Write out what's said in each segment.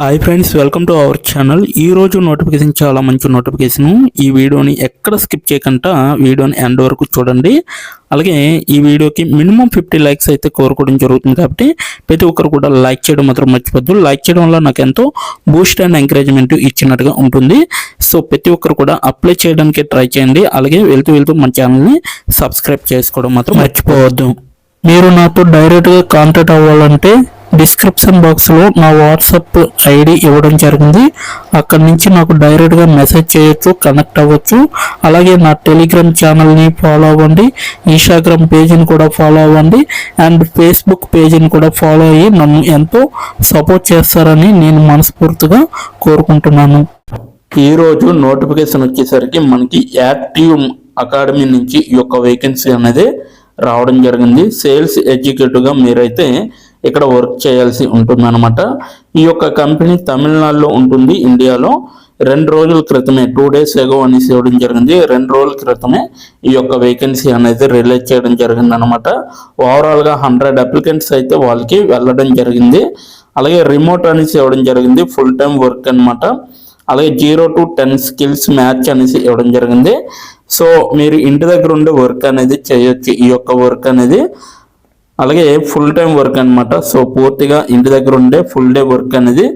Hi friends, welcome to our channel. ఈ రోజు notification చాలా మంచి నోటిఫికేషన్. ఈ వీడియోని ఎక్కడ స్కిప్ చేయకుండా వీడియోని ఎండ్ వరకు చూడండి. అలాగే ఈ వీడియోకి మినిమం 50 లైక్స్ అయితే కోరుకోవడం జరుగుతుంది. కాబట్టి ప్రతి ఒక్కరు కూడా లైక్ చేయడం మాత్రం మర్చిపోద్దు. లైక్ చేయడం వల్ల నాకు ఎంతో బూస్ట్ అండ్ ఎంకరేజ్మెంట్ ఇచ్చినట్టుగా ఉంటుంది. సో ప్రతి ఒక్కరు కూడా అప్లై చేయడానికి ట్రై చేయండి. అలాగే వెళ్తూ మన ఛానల్ని సబ్స్క్రైబ్ చేసుకోవడం మాత్రం మర్చిపోవద్దు. మీరు నాతో డైరెక్ట్గా కాంటాక్ట్ అవ్వాలంటే డిస్క్రిప్షన్ బాక్స్లో నా వాట్సాప్ ఐడి ఇవ్వడం జరిగింది. అక్కడి నుంచి నాకు డైరెక్ట్గా మెసేజ్ చేయొచ్చు, కనెక్ట్ అవ్వచ్చు. అలాగే నా టెలిగ్రామ్ ఛానల్ని ఫాలో అవ్వండి, ఇన్స్టాగ్రామ్ పేజీని కూడా ఫాలో అవ్వండి, అండ్ ఫేస్బుక్ పేజీని కూడా ఫాలో అయ్యి నన్ను ఎంతో సపోర్ట్ చేస్తారని నేను మనస్ఫూర్తిగా కోరుకుంటున్నాను. ఈరోజు నోటిఫికేషన్ వచ్చేసరికి మనకి యాక్టివ్ అకాడమీ నుంచి ఈ యొక్క వేకెన్సీ అనేది రావడం జరిగింది. సేల్స్ ఎగ్జిక్యూటివ్గా మీరైతే ఇక్కడ వర్క్ చేయాల్సి ఉంటుందన్నమాట. ఈ యొక్క కంపెనీ తమిళనాడులో ఉంటుంది, ఇండియాలో. 2 రోజుల క్రితమే 2 days ఎగో అనేసి ఇవ్వడం జరిగింది. 2 రోజుల క్రితమే ఈ యొక్క వేకెన్సీ అనేది రిలీజ్ చేయడం జరిగింది అనమాట. ఓవరాల్గా 100 అప్లికెంట్స్ అయితే వాళ్ళకి వెళ్ళడం జరిగింది. అలాగే రిమోట్ అనేసి ఇవ్వడం జరిగింది, ఫుల్ టైం వర్క్ అనమాట. అలాగే 0 to 10 స్కిల్స్ మ్యాచ్ అనేసి ఇవ్వడం జరిగింది. సో మీరు ఇంటి దగ్గర ఉండే వర్క్ అనేది చేయొచ్చు ఈ యొక్క వర్క్ అనేది. అలాగే ఫుల్ టైం వర్క్ అనమాట. సో పూర్తిగా ఇంటి దగ్గర ఉండే ఫుల్ డే వర్క్ అనేది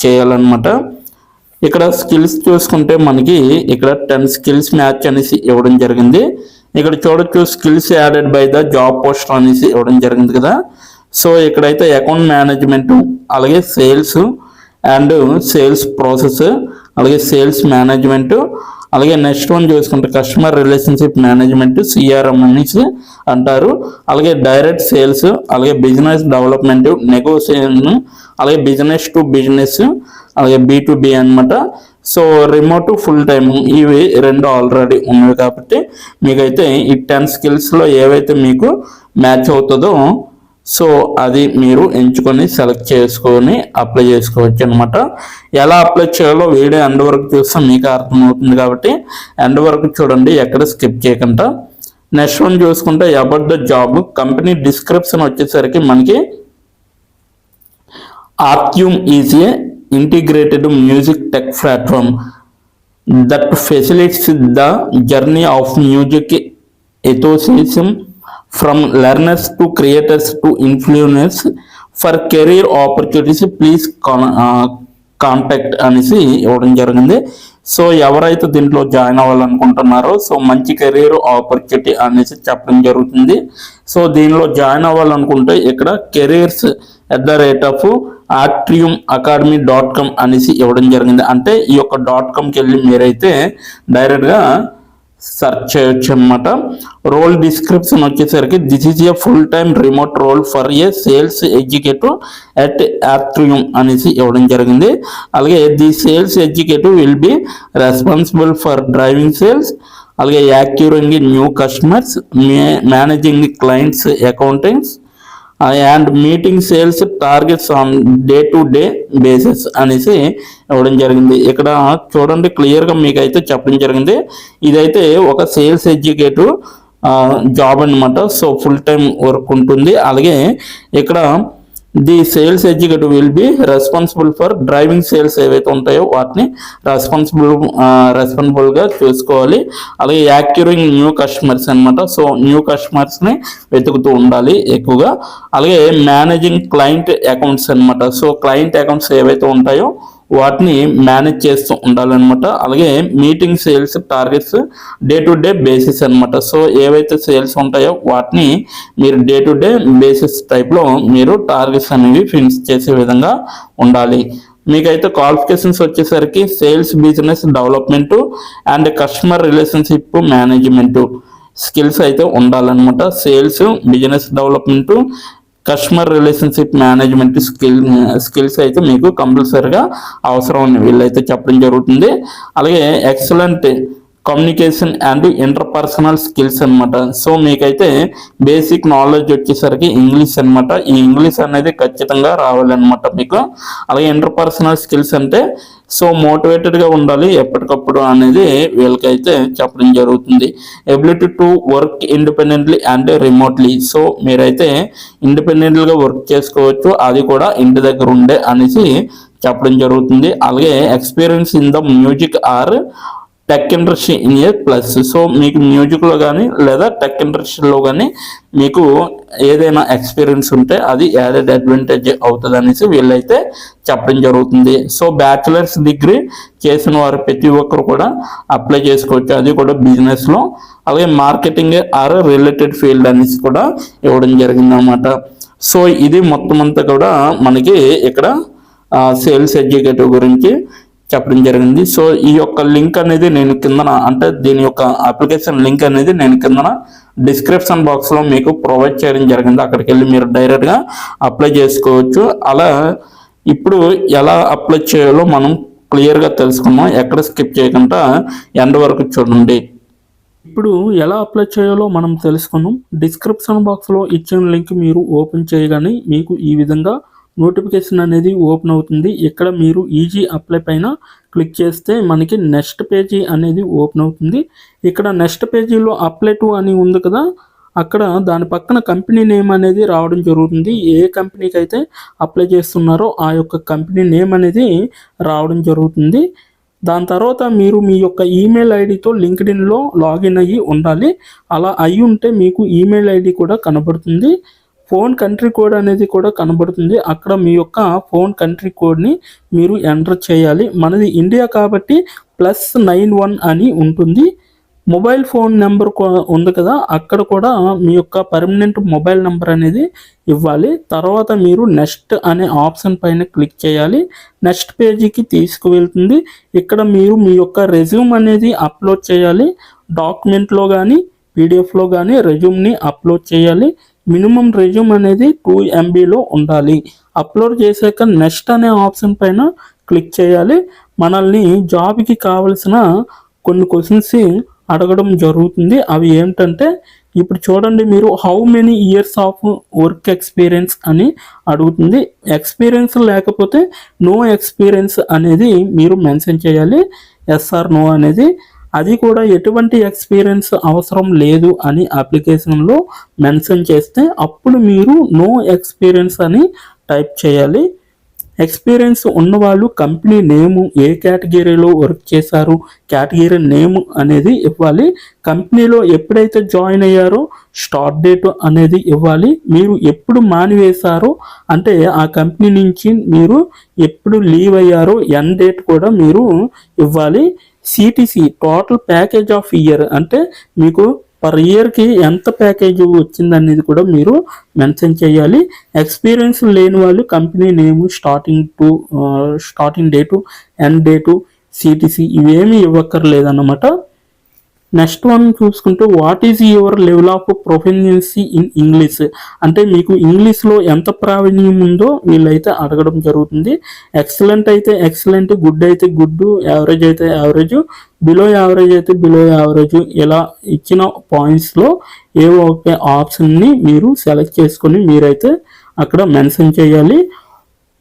చేయాలన్నమాట. ఇక్కడ స్కిల్స్ చూసుకుంటే మనకి ఇక్కడ 10 స్కిల్స్ మ్యాచ్ అనేసి ఇవ్వడం జరిగింది. ఇక్కడ చూడొచ్చు skills added by the job post అనేసి ఇవ్వడం జరిగింది కదా. సో ఇక్కడైతే అకౌంట్ మేనేజ్మెంట్, అలాగే సేల్స్ అండ్ సేల్స్ ప్రాసెస్, అలాగే సేల్స్ మేనేజ్మెంట్, అలాగే నెక్స్ట్ వన్ చూసుకుంటే కస్టమర్ రిలేషన్షిప్ మేనేజ్మెంట్, సిఆర్ఎం అనేసి అంటారు. అలాగే డైరెక్ట్ సేల్స్, అలాగే బిజినెస్ డెవలప్మెంట్, నెగోషియేషన్, అలాగే బిజినెస్ టు బిజినెస్, అలాగే B2B అనమాట. సో రిమోట్, ఫుల్ టైమ్ ఇవి 2 ఆల్రెడీ ఉన్నాయి. కాబట్టి మీకైతే ఈ 10 స్కిల్స్లో ఏవైతే మీకు మ్యాచ్ అవుతుందో సో అది మీరు ఎంచుకొని సెలెక్ట్ చేసుకొని అప్లై చేసుకోవచ్చు అనమాట. ఎలా అప్లై చేయాలో వీడియో ఎండ్ వరకు చూస్తే మీకు అర్థమవుతుంది. కాబట్టి ఎండ్ వరకు చూడండి, ఎక్కడ స్కిప్ చేయకుండా. నెక్స్ట్ వన్ చూసుకుంటే about the job company description వచ్చేసరికి మనకి Arcuum is a integrated music tech platform that facilitates the journey of music education from learners to creators to influencers for career opportunities please contact అనేసి ఇవ్వడం జరిగింది. So ఎవరైతే దీంట్లో join అవ్వాలనుకుంటున్నారో so మంచి career opportunity అనేసి చెప్పడం జరుగుతుంది. సో దీనిలో జాయిన్ అవ్వాలనుకుంటే ఇక్కడ careers@atriumacademy.com అనేసి ఇవ్వడం జరిగింది. అంటే ఈ యొక్క .comకి వెళ్ళి మీరైతే డైరెక్ట్గా సెర్చ్ చేయొచ్చు అనమాట. రోల్ డిస్క్రిప్షన్ వచ్చేసరికి this is a full time remote role for a sales executive at Atrium అనేసి ఇవ్వడం జరిగింది. అలాగే the sales executive will be responsible for driving sales, అలాగే acquiring new customers, managing clients accountings and meeting sales targets on day to day basis అనేసి ఇవ్వడం జరిగింది. ఇక్కడ చూడండి క్లియర్గా మీకు అయితే చెప్పడం జరిగింది. ఇదైతే ఒక సేల్స్ ఎగ్జిక్యూటివ్ జాబ్ అనమాట. సో ఫుల్ టైం వర్క్ ఉంటుంది. అలాగే ఇక్కడ the sales executive will be responsible for driving sales ఏవైతే ఉంటాయో వాటిని రెస్పాన్సిబుల్గా చూసుకోవాలి. అలాగే యాక్యూరింగ్ న్యూ కస్టమర్స్ అనమాట. సో న్యూ కస్టమర్స్ని వెతుకుతూ ఉండాలి ఎక్కువగా. అలాగే మేనేజింగ్ క్లయింట్ అకౌంట్స్ అనమాట. సో క్లయింట్ అకౌంట్స్ ఏవైతే ఉంటాయో వాటిని మేనేజ్ చేస్తూ ఉండాలన్నమాట. అలాగే meeting sales targets day to day basis అనమాట. సో ఏవైతే సేల్స్ ఉంటాయో వాటిని మీరు డే టు డే బేసిస్ టైప్లో మీరు టార్గెట్స్ అనేవి ఫినిష్ చేసే విధంగా ఉండాలి. మీకైతే క్వాలిఫికేషన్స్ వచ్చేసరికి sales business development and customer relationship management skills అయితే ఉండాలన్నమాట. Sales, business development, customer relationship management skills అయితే మీకు కంపల్సరీగా అవసరం అని వీళ్ళైతే చెప్పడం జరుగుతుంది. అలాగే excellent communication and interpersonal skills అనమాట. సో మీకైతే బేసిక్ నాలెడ్జ్ వచ్చేసరికి ఇంగ్లీష్ అనమాట. ఈ ఇంగ్లీష్ అనేది ఖచ్చితంగా రావాలన్నమాట మీకు. అలాగే ఇంటర్పర్సనల్ స్కిల్స్ అంటే సో మోటివేటెడ్గా ఉండాలి ఎప్పటికప్పుడు అనేది వీళ్ళకైతే చెప్పడం జరుగుతుంది. Ability to work independently and remotely. So మీరైతే ఇండిపెండెంట్గా వర్క్ చేసుకోవచ్చు, అది కూడా ఇంటి దగ్గర ఉండే అనేసి చెప్పడం జరుగుతుంది. అలాగే experience in the music or tech industry in a plus. So మీకు మ్యూజిక్లో కానీ లేదా టెక్ ఇండస్ట్రీలో కానీ మీకు ఏదైనా ఎక్స్పీరియన్స్ ఉంటే అది యాడెడ్ అడ్వాంటేజ్ అవుతుంది అనేసి వీళ్ళైతే చెప్పడం జరుగుతుంది. సో బ్యాచిలర్స్ డిగ్రీ చేసిన వారు ప్రతి ఒక్కరు కూడా అప్లై చేసుకోవచ్చు, అది కూడా బిజినెస్లో. అలాగే మార్కెటింగ్ ఆర్ రిలేటెడ్ ఫీల్డ్ అనేసి కూడా ఇవ్వడం జరిగింది అన్నమాట. సో ఇది మొత్తం అంతా కూడా మనకి ఇక్కడ సేల్స్ ఎగ్జిక్యూటివ్ గురించి చెప్పడం జరిగింది. సో ఈ యొక్క లింక్ అనేది నేను కిందన, అంటే దీని యొక్క అప్లికేషన్ లింక్ అనేది నేను కిందన డిస్క్రిప్షన్ బాక్స్లో మీకు ప్రొవైడ్ చేయడం జరిగింది. అక్కడికి వెళ్ళి మీరు డైరెక్ట్గా అప్లై చేసుకోవచ్చు. అలా ఇప్పుడు ఎలా అప్లై చేయాలో మనం క్లియర్గా తెలుసుకున్నాం. ఎక్కడ స్కిప్ చేయకుండా ఎండ్ వరకు చూడండి. ఇప్పుడు ఎలా అప్లై చేయాలో మనం తెలుసుకున్నాం. డిస్క్రిప్షన్ బాక్స్లో ఇచ్చిన లింక్ మీరు ఓపెన్ చేయగానే మీకు ఈ విధంగా నోటిఫికేషన్ అనేది ఓపెన్ అవుతుంది. ఇక్కడ మీరు ఈజీ అప్లై పైన క్లిక్ చేస్తే మనకి నెక్స్ట్ పేజీ అనేది ఓపెన్ అవుతుంది. ఇక్కడ నెక్స్ట్ పేజీలో అప్లై టు అని ఉంది కదా, అక్కడ దాని పక్కన కంపెనీ నేమ్ అనేది రావడం జరుగుతుంది. ఏ కంపెనీకి అయితే అప్లై చేస్తున్నారో ఆ యొక్క కంపెనీ నేమ్ అనేది రావడం జరుగుతుంది. దాని తర్వాత మీరు మీ యొక్క ఈమెయిల్ ఐడితో లింక్డ్ఇన్లో లాగిన్ అయ్యి ఉండాలి. అలా అయ్యి ఉంటే మీకు ఈమెయిల్ ఐడి కూడా కనబడుతుంది. ఫోన్ కంట్రీ కోడ్ అనేది కూడా కనబడుతుంది. అక్కడ మీ యొక్క ఫోన్ కంట్రీ కోడ్ని మీరు ఎంటర్ చేయాలి. మనది ఇండియా కాబట్టి +91 అని ఉంటుంది. మొబైల్ ఫోన్ నెంబర్ ఉంది కదా, అక్కడ కూడా మీ యొక్క పర్మనెంట్ మొబైల్ నెంబర్ అనేది ఇవ్వాలి. తర్వాత మీరు నెక్స్ట్ అనే ఆప్షన్ పైన క్లిక్ చేయాలి. నెక్స్ట్ పేజీకి తీసుకువెళ్తుంది. ఇక్కడ మీరు మీ యొక్క రెజ్యూమ్ అనేది అప్లోడ్ చేయాలి. డాక్యుమెంట్లో కానీ పీడిఎఫ్లో కానీ రెజ్యూమ్ని అప్లోడ్ చేయాలి. మినిమం రెజ్యూమ్ అనేది 2 MBలో ఉండాలి. అప్లోడ్ చేశాక నెక్స్ట్ అనే ఆప్షన్ పైన క్లిక్ చేయాలి. మనల్ని జాబ్కి కావలసిన కొన్ని క్వశ్చన్స్ అడగడం జరుగుతుంది. అవి ఏంటంటే ఇప్పుడు చూడండి, మీరు how many years of work experience అని అడుగుతుంది. ఎక్స్పీరియన్స్ లేకపోతే నో ఎక్స్పీరియన్స్ అనేది మీరు మెన్షన్ చేయాలి. ఎస్ ఆర్ నో అనేది. అది కూడా ఎటువంటి ఎక్స్పీరియన్స్ అవసరం లేదు అని అప్లికేషన్లో మెన్షన్ చేస్తే అప్పుడు మీరు నో ఎక్స్పీరియన్స్ అని టైప్ చేయాలి. ఎక్స్పీరియన్స్ ఉన్నవాళ్ళు కంపెనీ నేము, ఏ కేటగిరీలో వర్క్ చేశారు, కేటగిరీ నేమ్ అనేది ఇవ్వాలి. కంపెనీలో ఎప్పుడైతే జాయిన్ అయ్యారో స్టార్ట్ డేట్ అనేది ఇవ్వాలి. మీరు ఎప్పుడు మానివేశారో, అంటే ఆ కంపెనీ నుంచి మీరు ఎప్పుడు లీవ్ అయ్యారో ఎండ్ డేట్ కూడా మీరు ఇవ్వాలి. CTC total package of year, అంటే మీకు పర్ ఇయర్కి ఎంత ప్యాకేజ్ వచ్చిందనేది కూడా మీరు మెన్షన్ చేయాలి. ఎక్స్పీరియన్స్ లేని వాళ్ళు company name, starting date, end date, CTC ఇవేమీ ఇవ్వక్కర్లేదన్నమాట. నెక్స్ట్ వన్ చూసుకుంటే what is your level of proficiency in English, అంటే మీకు ఇంగ్లీష్లో ఎంత ప్రావీణ్యం ఉందో వీళ్ళైతే అడగడం జరుగుతుంది. ఎక్సలెంట్ అయితే ఎక్సలెంట్, గుడ్ అయితే గుడ్, యావరేజ్ అయితే యావరేజ్, బిలో యావరేజ్ అయితే బిలో యావరేజ్, ఇలా ఇచ్చిన పాయింట్స్లో ఏవో ఒక ఆప్షన్ని మీరు సెలెక్ట్ చేసుకొని మీరైతే అక్కడ మెన్షన్ చేయాలి.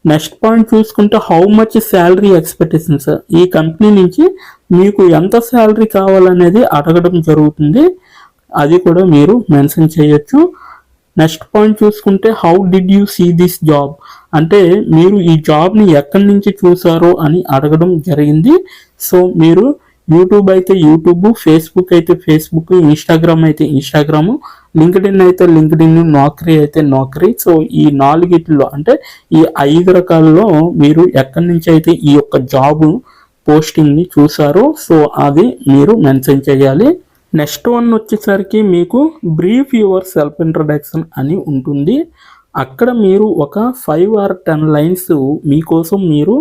నెక్స్ట్ పాయింట్ చూసుకుంటే హౌ మచ్ శాలరీ ఎక్స్పెక్టేషన్స్, ఈ కంపెనీ నుంచి మీకు ఎంత శాలరీ కావాలనేది అడగడం జరుగుతుంది. అది కూడా మీరు మెన్షన్ చేయొచ్చు. నెక్స్ట్ పాయింట్ చూసుకుంటే how did you see this job, అంటే మీరు ఈ జాబ్ని ఎక్కడి నుంచి చూసారో అని అడగడం జరిగింది. సో మీరు యూట్యూబ్ అయితే యూట్యూబ్, ఫేస్బుక్ అయితే ఫేస్బుక్, ఇన్స్టాగ్రామ్ అయితే ఇన్స్టాగ్రామ్, లింక్డ్ఇన్ అయితే లింక్డ్ఇన్, నౌకరీ అయితే నౌకరీ. సో ఈ 4 అంటే ఈ 5 రకాలలో మీరు ఎక్కడి నుంచి అయితే ఈ యొక్క జాబ్ పోస్టింగ్ని చూసారో సో అది మీరు మెన్షన్ చేయాలి. నెక్స్ట్ వన్ వచ్చేసరికి మీకు బ్రీఫ్ యువర్ సెల్ఫ్ ఇంట్రడక్షన్ అని ఉంటుంది. అక్కడ మీరు ఒక 5 or 10 లైన్స్ మీకోసం మీరు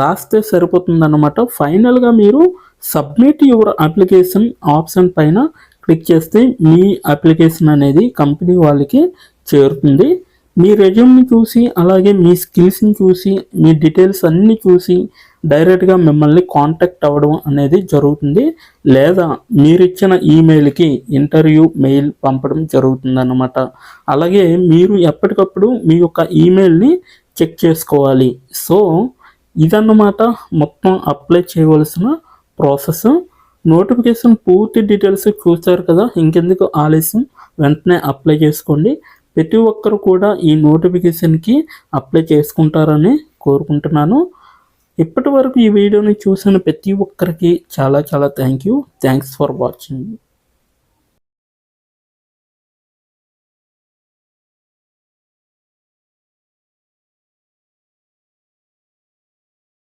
రాస్తే సరిపోతుందన్నమాట. ఫైనల్గా మీరు సబ్మిట్ యువర్ అప్లికేషన్ ఆప్షన్ పైన క్లిక్ చేస్తే మీ అప్లికేషన్ అనేది కంపెనీ వాళ్ళకి చేరుతుంది. మీ రెజ్యూమ్ని చూసి అలాగే మీ స్కిల్స్ని చూసి మీ డీటెయిల్స్ అన్నీ చూసి డైరెక్ట్గా మిమ్మల్ని కాంటాక్ట్ అవ్వడం అనేది జరుగుతుంది. లేదా మీరు ఇచ్చిన ఈమెయిల్కి ఇంటర్వ్యూ మెయిల్ పంపడం జరుగుతుంది అన్నమాట. అలాగే మీరు ఎప్పటికప్పుడు మీ యొక్క ఈమెయిల్ని చెక్ చేసుకోవాలి. సో ఇదన్నమాట మొత్తం అప్లై చేయవలసిన ప్రాసెస్. నోటిఫికేషన్ పూర్తి డీటెయిల్స్ చూస్తారు కదా, ఇంకెందుకు ఆలస్యం, వెంటనే అప్లై చేసుకోండి. ప్రతి ఒక్కరు కూడా ఈ నోటిఫికేషన్కి అప్లై చేసుకుంటారని కోరుకుంటున్నాను. ఇప్పటి వరకు ఈ వీడియోని చూసిన ప్రతి ఒక్కరికి చాలా చాలా థ్యాంక్స్ ఫర్ వాచింగ్.